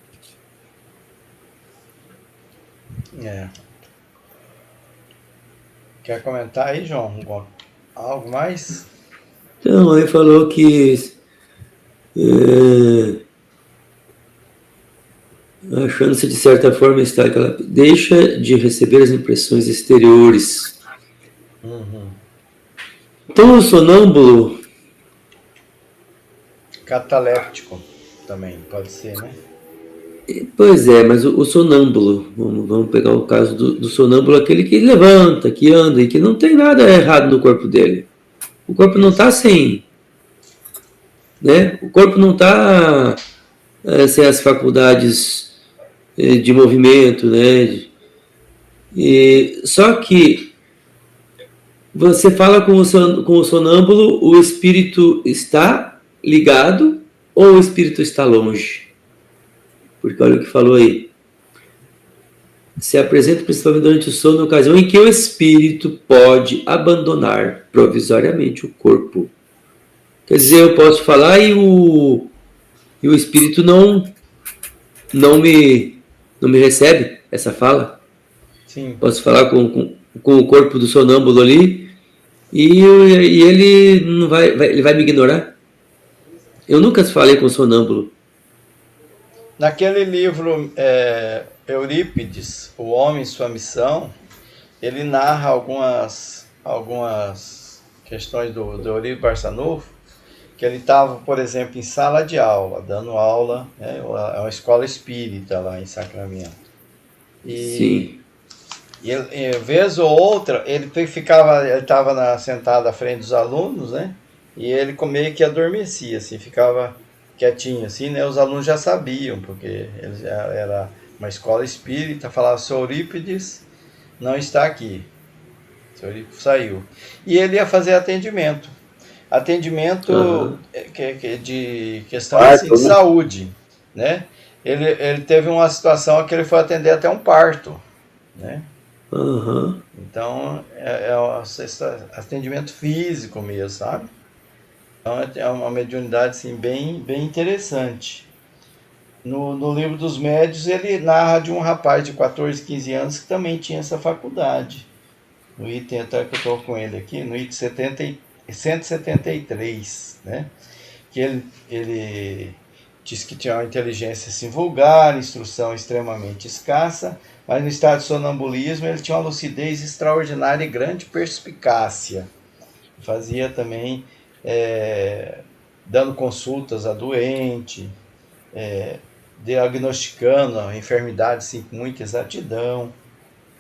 É. Quer comentar aí, João? Algo mais? Então, ele falou que achando-se de certa forma está que ela deixa de receber as impressões exteriores. Então, o sonâmbulo, Cataléptico também, pode ser, né? pois é, mas o sonâmbulo, vamos pegar o caso do sonâmbulo, aquele que levanta, que anda e que não tem nada errado no corpo dele. O corpo não está sem, né? O corpo não está sem as faculdades de movimento, né? Só que você fala com o sonâmbulo, o espírito está ligado ou o espírito está longe? Porque olha o que falou aí. Se apresenta principalmente durante o sono, na ocasião em que o espírito pode abandonar provisoriamente o corpo. Quer dizer, eu posso falar e o espírito não me recebe essa fala. Sim. Posso falar com o corpo do sonâmbulo ali e ele não ele vai me ignorar. Eu nunca falei com o sonâmbulo. Naquele livro Eurípides, O Homem e Sua Missão, ele narra algumas questões do Eurípides Barçanufo, que ele estava, por exemplo, em sala de aula, dando aula, né, é uma escola espírita lá em Sacramento. Sim. E vez ou outra, ele estava sentado à frente dos alunos, né? E ele meio que adormecia, assim, ficava quietinho, assim, né? Os alunos já sabiam, porque era uma escola espírita, falava, seu Eurípides não está aqui. Seu Eurípides saiu. E ele ia fazer atendimento. Atendimento de questão assim, de saúde, né? Ele teve uma situação que ele foi atender até um parto, né? Então, é um atendimento físico mesmo, sabe? Então, é uma mediunidade assim, bem interessante. No livro dos médios, ele narra de um rapaz de 14, 15 anos que também tinha essa faculdade. No item, até que eu estou com ele aqui, no item 173, né? Que ele Diz que tinha uma inteligência assim, vulgar, instrução extremamente escassa, mas no estado de sonambulismo ele tinha uma lucidez extraordinária e grande perspicácia. Fazia também, dando consultas a doente, diagnosticando enfermidades assim, com muita exatidão.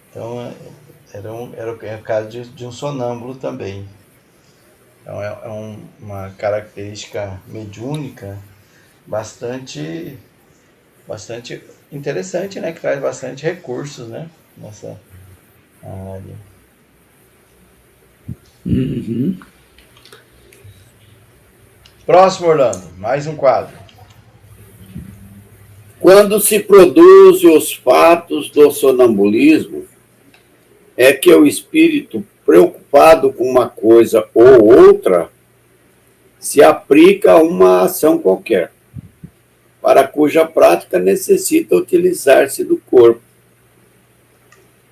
Então, era o caso de um sonâmbulo também. Então, uma característica mediúnica bastante interessante, né? Que traz bastante recursos, né? Nessa área. Uhum. Próximo, Orlando. Mais um quadro. Quando se produzem os fatos do sonambulismo, é que o espírito, preocupado com uma coisa ou outra, se aplica a uma ação qualquer, para cuja prática necessita utilizar-se do corpo.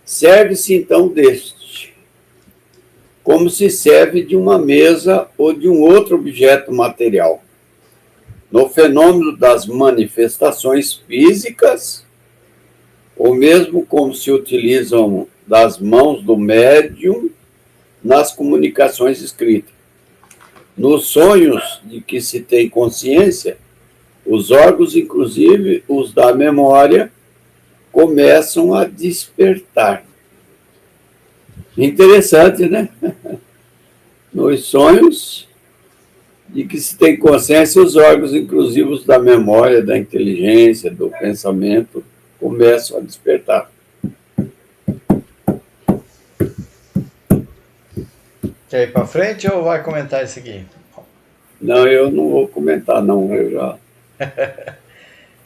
Serve-se então deste, como se serve de uma mesa ou de um outro objeto material. No fenômeno das manifestações físicas, ou mesmo como se utilizam das mãos do médium nas comunicações escritas. Nos sonhos de que se tem consciência, os órgãos, inclusive os da memória, começam a despertar. Interessante, né? Nos sonhos de que se tem consciência, os órgãos, inclusive os da memória, da inteligência, do pensamento, começam a despertar. Quer ir para frente ou vai comentar isso aqui? Não, eu não vou comentar, não. Eu já...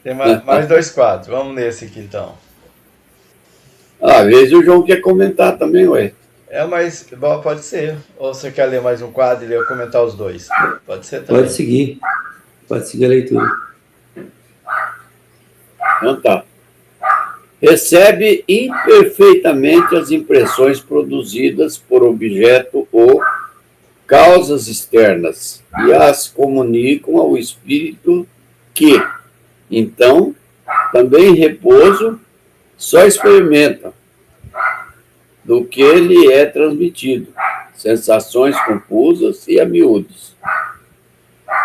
Tem mais dois quadros. Vamos nesse aqui, então. Às vezes o João quer comentar também, ué. Mas bom, pode ser. Ou você quer ler mais um quadro e eu comentar os dois? Pode ser também. Pode seguir. Pode seguir a leitura. Então tá. Recebe imperfeitamente as impressões produzidas por objeto ou causas externas e as comunicam ao espírito que, então, também em repouso, só experimenta do que lhe é transmitido, sensações confusas e a miúdos,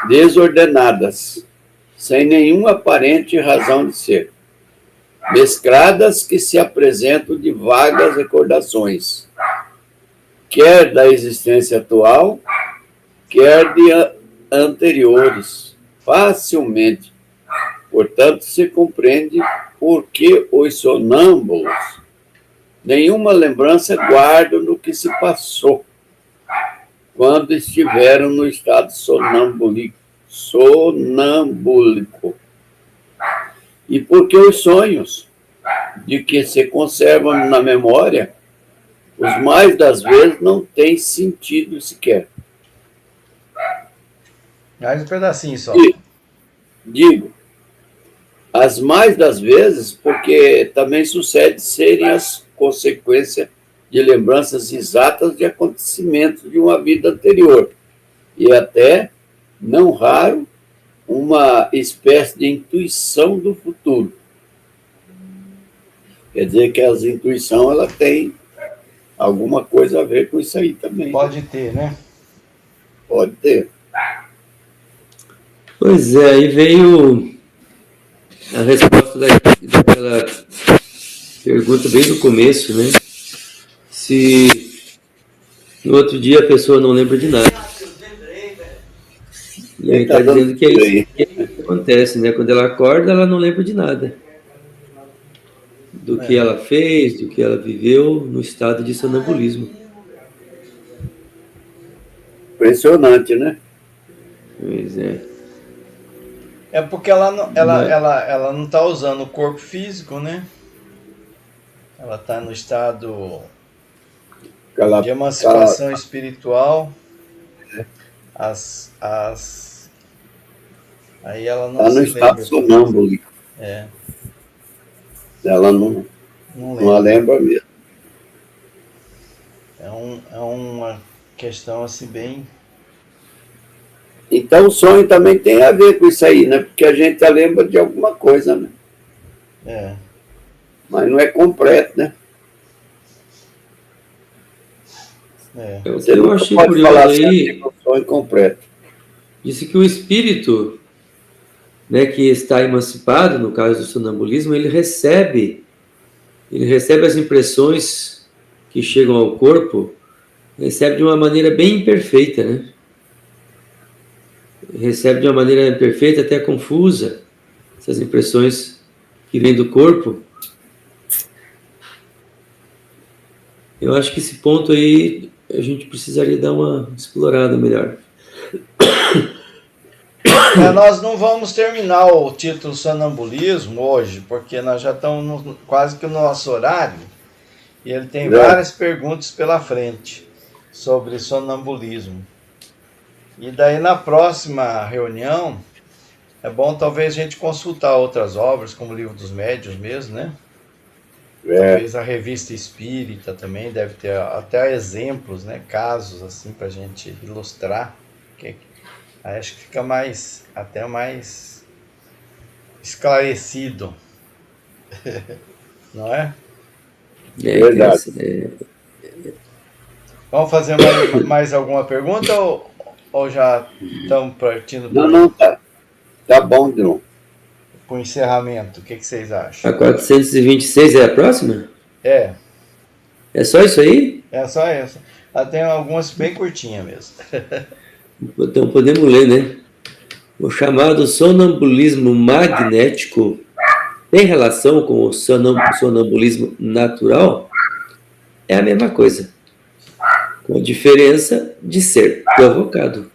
desordenadas, sem nenhuma aparente razão de ser, mescladas que se apresentam de vagas recordações, quer da existência atual, quer de anteriores, facilmente. Portanto, se compreende por que os sonâmbulos nenhuma lembrança guardam do que se passou quando estiveram no estado sonambúlico. E porque os sonhos de que se conservam na memória, os mais das vezes não têm sentido sequer. Mais um pedacinho só. Digo, as mais das vezes, porque também sucede serem as consequências de lembranças exatas de acontecimentos de uma vida anterior. E até, não raro, uma espécie de intuição do futuro. Quer dizer que as intuições, ela tem alguma coisa a ver com isso aí também. Pode ter, né? Pode ter. Pois é, aí veio a resposta daquela pergunta bem do começo, né? Se no outro dia a pessoa não lembra de nada. E aí está dizendo que é isso que acontece, né? Quando ela acorda, ela não lembra de nada. Do que ela fez, do que ela viveu no estado de sonambulismo. Impressionante, né? Pois é. É porque ela não está usando o corpo físico, né? Ela está no estado de emancipação espiritual. Aí ela não está no estado sonâmbulico. Ela não lembra mesmo. É uma questão assim bem Então o sonho também tem a ver com isso aí, né? Porque a gente lembra de alguma coisa, né? É. Mas não é completo, né? É. O que Você eu nunca achei pode curioso falar aí, sempre um sonho completo. disse que o espírito, né, que está emancipado, no caso do sonambulismo, ele recebe as impressões que chegam ao corpo, recebe de uma maneira bem imperfeita, né? Recebe de uma maneira imperfeita, até confusa, essas impressões que vêm do corpo. Eu acho que esse ponto aí a gente precisaria dar uma explorada melhor. Nós não vamos terminar o título sonambulismo hoje, porque nós já estamos quase que no nosso horário. E ele tem várias perguntas pela frente sobre sonambulismo. E daí na próxima reunião, é bom talvez a gente consultar outras obras, como o Livro dos Médiuns mesmo, né? Talvez a Revista Espírita também deve ter até exemplos, né? Casos assim para a gente ilustrar. Que acho que fica até mais esclarecido, não é? Verdade. Vamos fazer mais alguma pergunta ou já estamos partindo Não, tá bom, Bruno. para o encerramento? O que vocês acham? A 426 é a próxima? É só isso aí? É só essa. Tem algumas bem curtinhas mesmo. Então podemos ler, né? O chamado sonambulismo magnético tem relação com o sonambulismo natural? É a mesma coisa, com a diferença de ser provocado.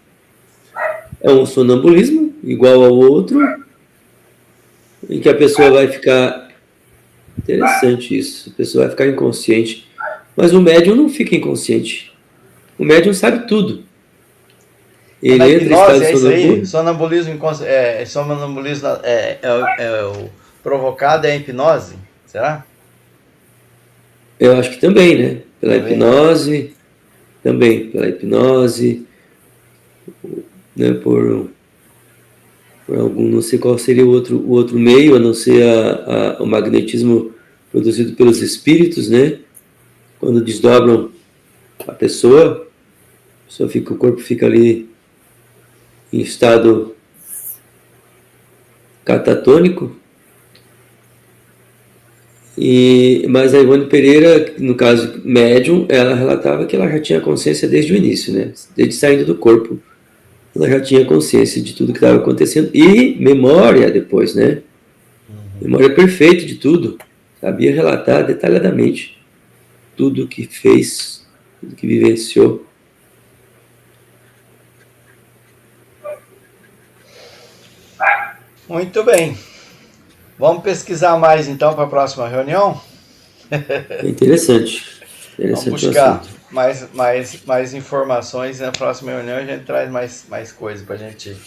É um sonambulismo igual ao outro, em que a pessoa vai ficar... Interessante isso, a pessoa vai ficar inconsciente. Mas o médium não fica inconsciente. O médium sabe tudo. Ele Na entra em hipnose estado é isso aí? sonambulismo. Sonambulismo é o provocado é a hipnose? Será? Eu acho que também, né? Pela Também. hipnose, pela hipnose, né? Por algum, não sei qual seria o outro meio, a não ser o magnetismo produzido pelos espíritos, né? Quando desdobram a pessoa o corpo fica ali em estado catatônico. Mas a Ivone Pereira, no caso médium, ela relatava que ela já tinha consciência desde o início, né? Desde saindo do corpo, ela já tinha consciência de tudo que estava acontecendo e memória depois, né? Memória perfeita de tudo, sabia relatar detalhadamente tudo que fez, tudo que vivenciou. Muito bem. Vamos pesquisar mais então para a próxima reunião? É interessante. Vamos buscar mais informações na próxima reunião. A gente traz mais coisas para a gente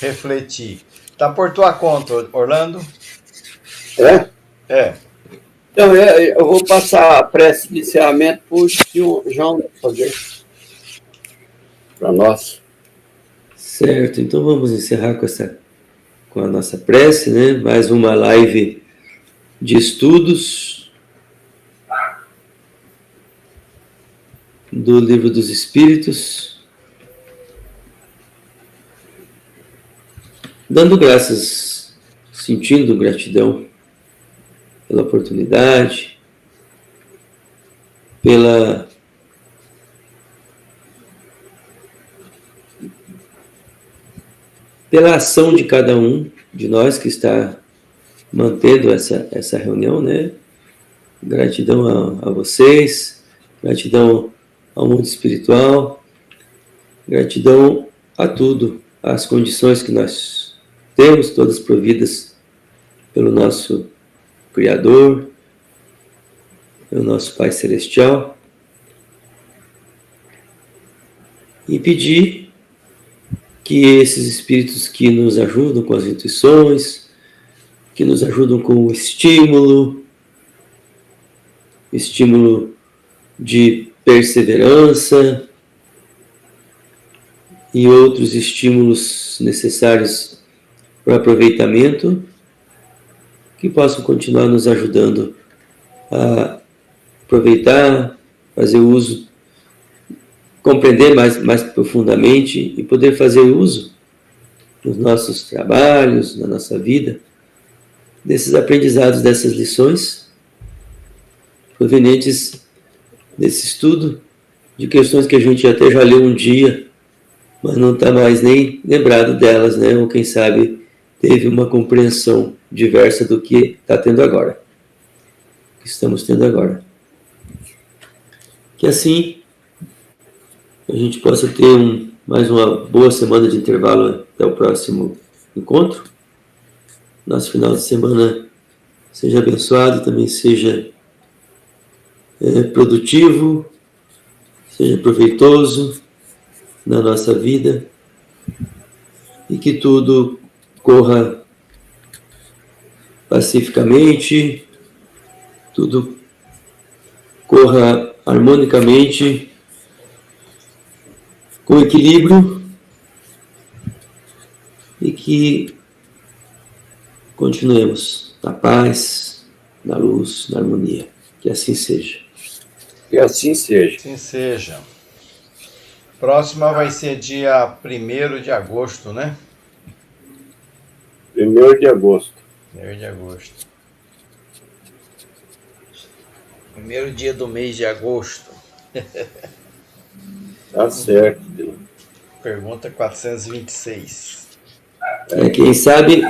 refletir. Tá por tua conta, Orlando? É. Então, eu vou passar a prece de encerramento para o João fazer para nós. Certo, então vamos encerrar com a nossa prece, né? Mais uma live de estudos do Livro dos Espíritos, dando graças, sentindo gratidão pela oportunidade, pela ação de cada um de nós que está mantendo essa reunião, né? Gratidão a vocês, gratidão ao mundo espiritual, gratidão a tudo, às condições que nós temos, todas providas pelo nosso Criador, pelo nosso Pai Celestial, e pedir que esses espíritos que nos ajudam com as intuições, que nos ajudam com o estímulo de perseverança e outros estímulos necessários para o aproveitamento, que possam continuar nos ajudando a aproveitar, fazer uso, compreender mais profundamente e poder fazer uso nos nossos trabalhos, na nossa vida, desses aprendizados, dessas lições provenientes desse estudo de questões que a gente até já leu um dia, mas não está mais nem lembrado delas, né? Ou quem sabe teve uma compreensão diversa do que está tendo agora, que estamos tendo agora. Que assim a gente possa ter mais uma boa semana de intervalo até o próximo encontro. Nosso final de semana seja abençoado, também seja produtivo, seja proveitoso na nossa vida e que tudo corra pacificamente, tudo corra harmonicamente, com equilíbrio e que continuemos na paz, na luz, na harmonia. Que assim seja. Que assim seja. Assim seja. Próxima vai ser dia 1º de agosto, né? 1º de agosto. 1º de agosto. Primeiro dia do mês de agosto. Tá certo, Deus. Pergunta 426. Quem sabe